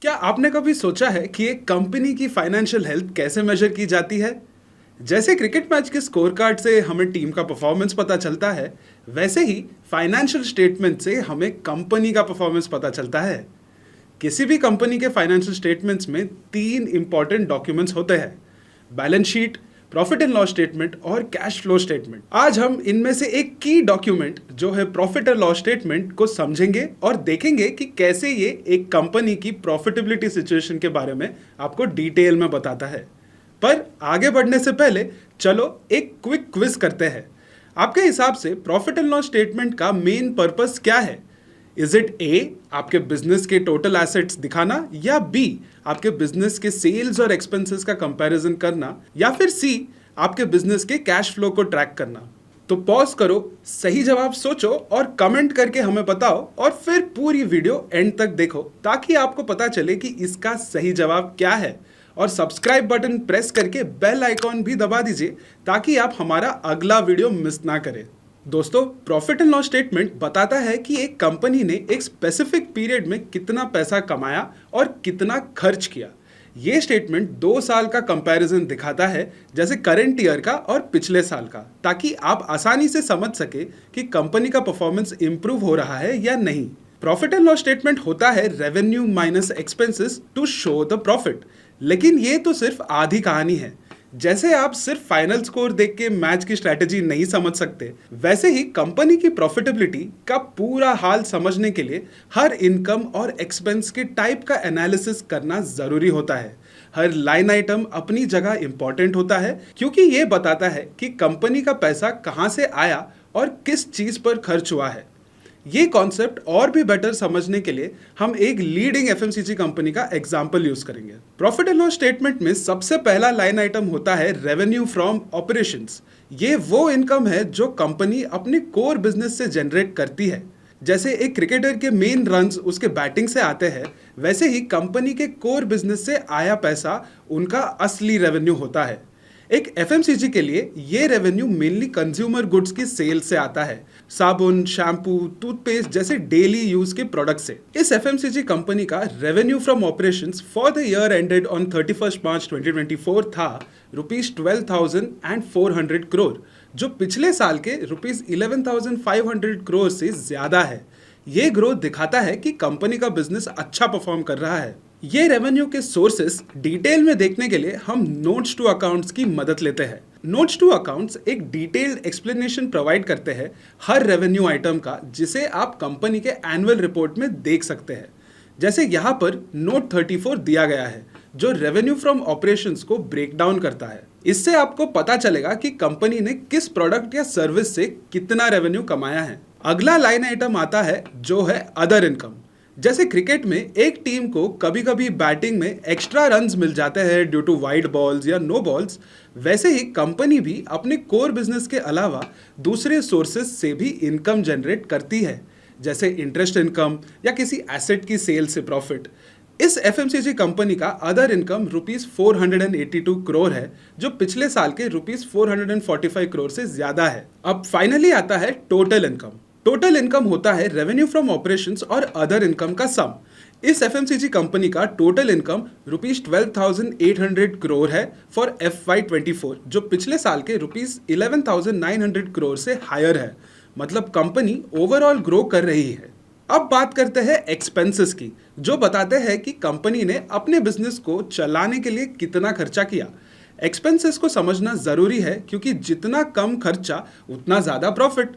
क्या आपने कभी सोचा है कि एक कंपनी की फाइनेंशियल हेल्थ कैसे मेजर की जाती है? जैसे क्रिकेट मैच के स्कोर कार्ड से हमें टीम का परफॉर्मेंस पता चलता है, वैसे ही फाइनेंशियल स्टेटमेंट से हमें कंपनी का परफॉर्मेंस पता चलता है। किसी भी कंपनी के फाइनेंशियल स्टेटमेंट्स में तीन इंपॉर्टेंट डॉक्यूमेंट्स होते हैं: balance sheet, profit and loss statement और कैश फ्लो स्टेटमेंट। आज हम इनमें से एक की डॉक्यूमेंट जो है प्रॉफिट एंड लॉस स्टेटमेंट को समझेंगे और देखेंगे कि कैसे ये एक कंपनी की प्रॉफिटेबिलिटी सिचुएशन के बारे में आपको डिटेल में बताता है। पर आगे बढ़ने से पहले चलो एक क्विक क्विज करते हैं। आपके हिसाब से प्रॉफिट एंड लॉस स्टेटमेंट का मेन पर्पस क्या है? इज इट ए, आपके बिजनेस के टोटल एसेट्स दिखाना, या बी, आपके बिजनेस के सेल्स और एक्सपेंसेस का कंपैरिजन करना, या फिर सी, आपके बिजनेस के कैश फ्लो को ट्रैक करना? तो पॉज करो, सही जवाब सोचो और कमेंट करके हमें बताओ, और फिर पूरी वीडियो एंड तक देखो ताकि आपको पता चले कि इसका सही जवाब क्या है। और सब्सक्राइब बटन प्रेस करके बेल आइकॉन भी दबा दीजिए ताकि आप हमारा अगला वीडियो मिस ना करें। दोस्तों, प्रॉफिट एंड लॉस स्टेटमेंट बताता है कि एक कंपनी ने एक स्पेसिफिक पीरियड में कितना पैसा कमाया और कितना खर्च किया। ये स्टेटमेंट 2 साल का कंपैरिजन दिखाता है, जैसे करंट ईयर का और पिछले साल का, ताकि आप आसानी से समझ सके कि कंपनी का परफॉर्मेंस इंप्रूव हो रहा है या नहीं। प्रॉफिट एंड लॉस स्टेटमेंट होता है revenue minus expenses to show the profit, लेकिन ये तो सिर्फ आधी कहानी है। जैसे आप सिर्फ फाइनल स्कोर देख के मैच की स्ट्रैटेजी नहीं समझ सकते, वैसे ही कंपनी की प्रॉफिटेबिलिटी का पूरा हाल समझने के लिए हर इनकम और एक्सपेंस के टाइप का एनालिसिस करना जरूरी होता है। हर लाइन आइटम अपनी जगह इंपॉर्टेंट होता है, क्योंकि ये बताता है कि कंपनी का पैसा कहां से आया और किस चीज पर खर्च हुआ है। ये कॉन्सेप्ट और भी बेटर समझने के लिए हम एक लीडिंग एफएमसीजी कंपनी का एग्जांपल यूज करेंगे। प्रॉफिट एंड लॉस स्टेटमेंट में सबसे पहला लाइन आइटम होता है रेवेन्यू फ्रॉम ऑपरेशंस। ये वो इनकम है जो कंपनी अपने कोर बिजनेस से जनरेट करती है। जैसे एक क्रिकेटर के मेन रन्स उसके बैटिंग से आते हैं, वैसे ही कंपनी के कोर बिजनेस से आया पैसा उनका असली रेवेन्यू होता है। एक एफएमसीजी के लिए ये रेवेन्यू मेनली कंज्यूमर गुड्स की सेल से आता है, साबुन, शैम्पू, टूथपेस्ट जैसे डेली यूज के प्रोडक्ट से। इस एफएमसीजी कंपनी का revenue from operations for the year ended on 31 मार्च 2024 था ₹12,400 करोड़, जो पिछले साल के ₹11,500 करोड़ से ज्यादा है। ये ग्रोथ दिखाता है कि कंपनी का बिजनेस अच्छा परफॉर्म कर रहा है। ये रेवेन्यू के सोर्सेस डिटेल में देखने के लिए हम नोट्स टू अकाउंट्स की मदद लेते हैं। नोट्स टू अकाउंट्स एक डिटेल्ड एक्सप्लेनेशन प्रोवाइड करते हैं हर रेवेन्यू आइटम का, जिसे आप कंपनी के एनुअल रिपोर्ट में देख सकते हैं। जैसे यहाँ पर नोट 34 दिया गया है, जो रेवेन्यू फ्रॉम ऑपरेशंस को ब्रेक डाउन करता है। इससे आपको पता चलेगा कि कंपनी ने किस प्रोडक्ट या सर्विस से कितना रेवेन्यू कमाया है। अगला लाइन आइटम आता है जो है अदर इनकम। जैसे क्रिकेट में एक टीम को कभी कभी बैटिंग में एक्स्ट्रा रन्स मिल जाते हैं ड्यू टू वाइड बॉल्स या नो बॉल्स, वैसे ही कंपनी भी अपने कोर बिजनेस के अलावा दूसरे सोर्सेस से भी इनकम जनरेट करती है, जैसे इंटरेस्ट इनकम या किसी एसेट की सेल से प्रॉफिट। इस एफएमसीजी कंपनी का अदर इनकम ₹482 करोड़ है, जो पिछले साल के ₹445 करोड़ से ज्यादा है। अब फाइनली आता है टोटल इनकम। टोटल इनकम होता है रेवेन्यू फ्रॉम ऑपरेशंस और अदर इनकम का सम। इस एफएमसीजी कंपनी का टोटल इनकम ₹12,800 करोड़ है फॉर FY24, जो पिछले साल के ₹11,900 करोड़ से हायर है। मतलब कंपनी ओवरऑल ग्रो कर रही है। अब बात करते हैं एक्सपेंसेस की, जो बताते हैं कि कंपनी ने अपने बिजनेस को चलाने के लिए कितना खर्चा किया। एक्सपेंसेस को समझना जरूरी है, क्योंकि जितना कम खर्चा उतना ज्यादा प्रॉफिट।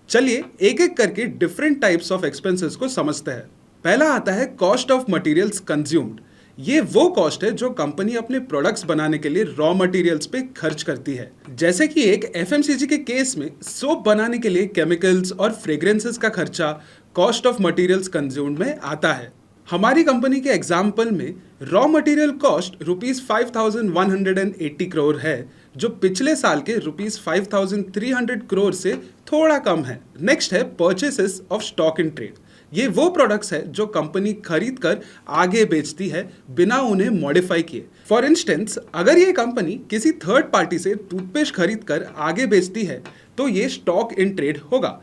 चलिए एक एक करके डिफरेंट टाइप्स ऑफ एक्सपेंसेस को समझते हैं। पहला आता है कॉस्ट ऑफ मटेरियल्स कंज्यूम्ड। ये वो कॉस्ट है जो कंपनी अपने प्रोडक्ट्स बनाने के लिए रॉ मटेरियल्स पे खर्च करती है। जैसे कि एक एफएमसीजी के केस में सोप बनाने के लिए केमिकल्स और फ्रेग्रेंसेस का खर्चा कॉस्ट ऑफ मटेरियल्स कंज्यूम्ड में आता है। हमारी कंपनी के एग्जाम्पल में रॉ मटेरियल कॉस्ट ₹5,180 करोड़ है, जो पिछले साल के ₹5,300 करोड़ से थोड़ा कम है। नेक्स्ट है purchases of stock in trade. ये वो प्रोडक्ट्स है जो कंपनी खरीद कर आगे बेचती है बिना उन्हें मॉडिफाई किए। फॉर इंस्टेंस, अगर ये कंपनी किसी थर्ड पार्टी से टूथपेस्ट खरीद कर आगे बेचती है तो ये स्टॉक इन ट्रेड होगा।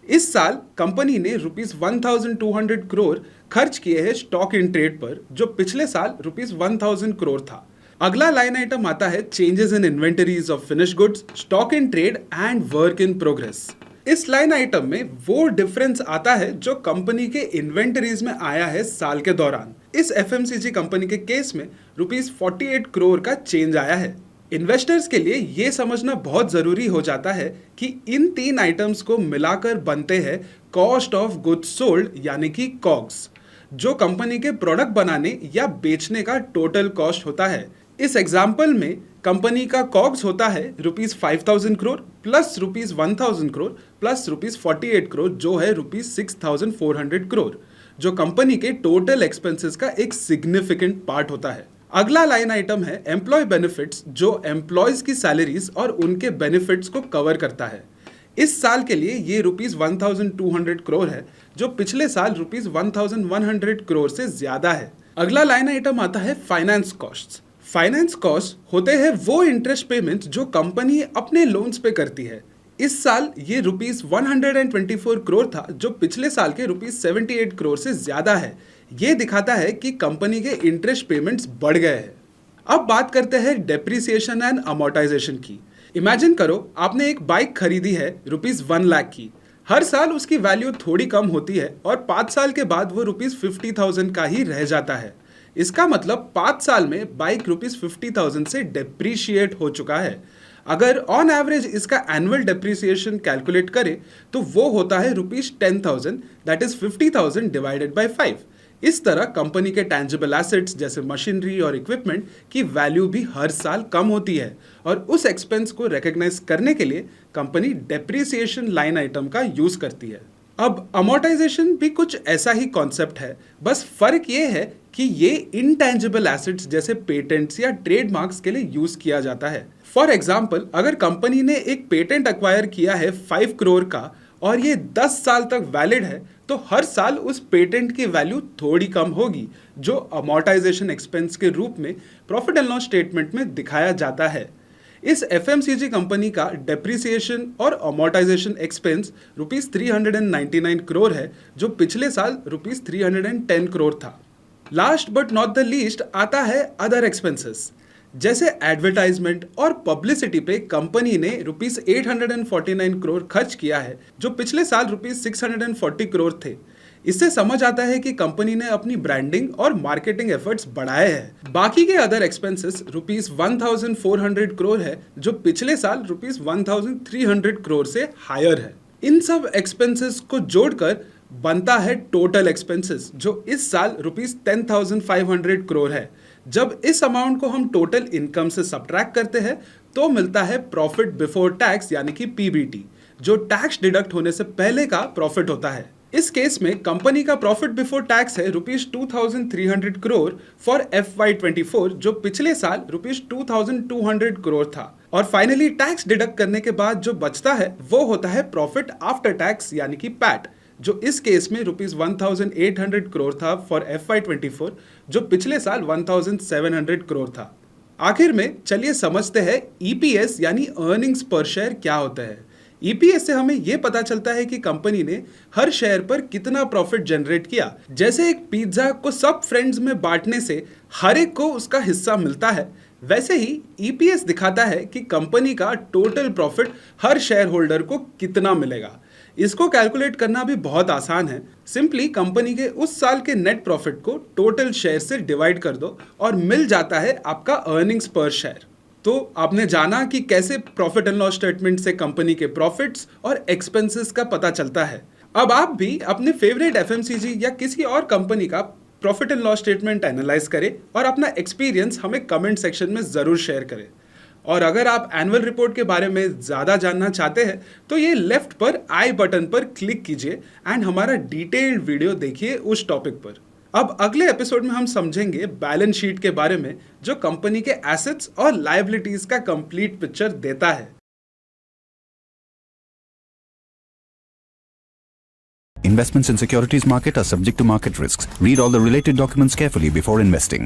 इस साल कंपनी ने रुपीस 1200 करोड़ खर्च किए हैं स्टॉक इन ट्रेड पर, जो पिछले साल रुपीस 1000 करोड़ था। अगला लाइन आइटम आता है changes in inventories of finish goods, stock in trade and work in progress. इस लाइन आइटम में वो डिफरेंस आता है जो कंपनी के इन्वेंटरीज में आया है साल के दौरान। इस एफएमसीजी कंपनी के केस में रुपीस 48 करोड़ का चेंज आया है। इन्वेस्टर्स के लिए ये समझना बहुत जरूरी हो जाता है कि इन तीन आइटम्स को मिलाकर बनते हैं कॉस्ट ऑफ गुड्स सोल्ड यानी कि कॉग्स, जो कंपनी के प्रोडक्ट बनाने या बेचने का टोटल कॉस्ट होता है। इस एग्जाम्पल में कंपनी का कॉग्स होता है rupees 5000 crore plus rupees 1000 crore plus rupees 48 crore, जो है रुपीस 6400 करोड़, जो कंपनी के टोटल एक्सपेंसेस का एक सिग्निफिकेंट पार्ट होता है। अगला लाइन आइटम है एम्प्लॉय बेनिफिट्स, जो एम्प्लॉयज की सैलरीज और उनके बेनिफिट्स को कवर करता है। इस साल के लिए ये रुपीस 1200 करोड़ है, जो पिछले साल रुपीस 1100 करोड़ से ज्यादा है। अगला लाइन आइटम आता है फाइनेंस कॉस्ट्स। फाइनेंस कॉस्ट होते हैं वो इंटरेस्ट पेमेंट्स जो कंपनी अपने लोन्स पे करती है। इस साल ये रुपीस 124 करोड़ था, जो पिछले साल के रुपीस 78 करोड़ से ज्यादा है। ये दिखाता है कि कंपनी के इंटरेस्ट पेमेंट्स बढ़ गए हैं। अब बात करते हैं डेप्रिसिएशन एंड अमोर्टाइजेशन की। इमेजिन करो आपने एक बाइक खरीदी है रुपीस 1 लाख की। हर साल उसकी वैल्यू थोड़ी कम होती है और 5 साल के बाद वो रुपीस 50,000 का ही रह जाता है। इसका मतलब 5 साल में बाइक रुपीस 50,000 से डेप्रीशिएट हो चुका है। अगर ऑन एवरेज इसका एनुअल डेप्रीसिएशन कैलकुलेट करें तो वो होता है rupees 10,000, that is 50,000 divided by 5। इस तरह कंपनी के टैंजिबल एसेट्स जैसे मशीनरी और इक्विपमेंट की वैल्यू भी हर साल कम होती है और उस एक्सपेंस को रिकॉग्नाइज करने के लिए कंपनी डेप्रीसिएशन लाइन आइटम का यूज करती है। अब अमोर्टाइजेशन भी कुछ ऐसा ही कॉन्सेप्ट है, बस फर्क ये है कि ये इनटैंजिबल एसेट्स जैसे पेटेंट्स या ट्रेडमार्क्स के लिए यूज किया जाता है। फॉर एग्जाम्पल, अगर कंपनी ने एक पेटेंट एक्वायर किया है 5 करोड़ का और ये 10 साल तक वैलिड है, तो हर साल उस पेटेंट की वैल्यू थोड़ी कम होगी, जो अमोर्टाइजेशन एक्सपेंस के रूप में प्रॉफिट एंड लॉस स्टेटमेंट में दिखाया जाता है। इस एफएमसीजी कंपनी का डेप्रिसिएशन और अमोर्टाइजेशन एक्सपेंस रुपीस 399 करोड़ है, जो पिछले साल रुपीस 310 करोड़ था। Last but not the least आता है अदर एक्सपेंसेस, जैसे एडवर्टाइजमेंट और पब्लिसिटी पे कंपनी ने रुपीस 849 करोड़ खर्च किया है, जो पिछले साल रुपीस 640 करोड़ थे। इससे समझ आता है कि कंपनी ने अपनी ब्रांडिंग और मार्केटिंग एफर्ट्स बढ़ाए हैं। बाकी के अदर एक्सपेंसेस रुपीस 1400 करोड़ है, जो पिछले साल रुपीस 1300 करोड़ से हायर है। इन सब एक्सपेंसेस को जोड़कर बनता है टोटल एक्सपेंसेस, जो इस साल रुपीस 10,500 करोड़ है। जब इस अमाउंट को हम टोटल इनकम से सब्ट्रैक्ट करते हैं तो मिलता है प्रॉफिट बिफोर टैक्स यानी कि पीबीटी, जो टैक्स डिडक्ट होने से पहले का प्रॉफिट होता है। इस केस में कंपनी का प्रॉफिट बिफोर टैक्स है रुपीस 2,300 करोड़ फॉर FY24, जो पिछले साल रुपीस 2,200 करोड़ था। और फाइनली टैक्स डिडक्ट करने के बाद जो बचता है वो होता है प्रॉफिट आफ्टर टैक्स यानी कि पैट, जो इस केस में रुपीस 1,800 करोड़ था फॉर FY24, जो पिछले साल 1,700 करोड़ था। आखिर में चलिए समझते हैं EPS यानी अर्निंग्स पर शेयर क्या होता है। EPS से हमें यह पता चलता है कि कंपनी ने हर शेयर पर कितना प्रॉफिट जनरेट किया। जैसे एक पिज्जा को सब फ्रेंड्स में बांटने से हर एक को उसका हिस्सा मिलता है, वैसे ही EPS दिखाता है कि कंपनी का टोटल प्रॉफिट हर शेयर होल्डर को कितना मिलेगा। इसको कैलकुलेट करना भी बहुत आसान है। सिंपली कंपनी के उस साल के नेट प्रॉफिट को टोटल शेयर से डिवाइड कर दो और मिल जाता है आपका अर्निंग्स पर शेयर। तो आपने जाना कि कैसे प्रॉफिट एंड लॉस स्टेटमेंट से कंपनी के प्रॉफिट्स और एक्सपेंसेस का पता चलता है। अब आप भी अपने फेवरेट एफएमसीजी या किसी और कंपनी का profit and loss statement analyse करें और अपना एक्सपीरियंस हमें कमेंट सेक्शन में जरूर शेयर करें। और अगर आप एनुअल रिपोर्ट के बारे में ज़्यादा जानना चाहते हैं तो ये लेफ्ट पर आई बटन पर क्लिक कीजिए एंड हमारा डिटेल्ड वीडियो देखिए उस टॉपिक पर। अब अगले एपिसोड में हम समझेंगे बैलेंस शीट के बारे में, जो कंपनी के एसेट्स और लायबिलिटीज का कंप्लीट पिक्चर देता है। Investments in securities market are subject to market risks. Read all the related documents carefully before investing.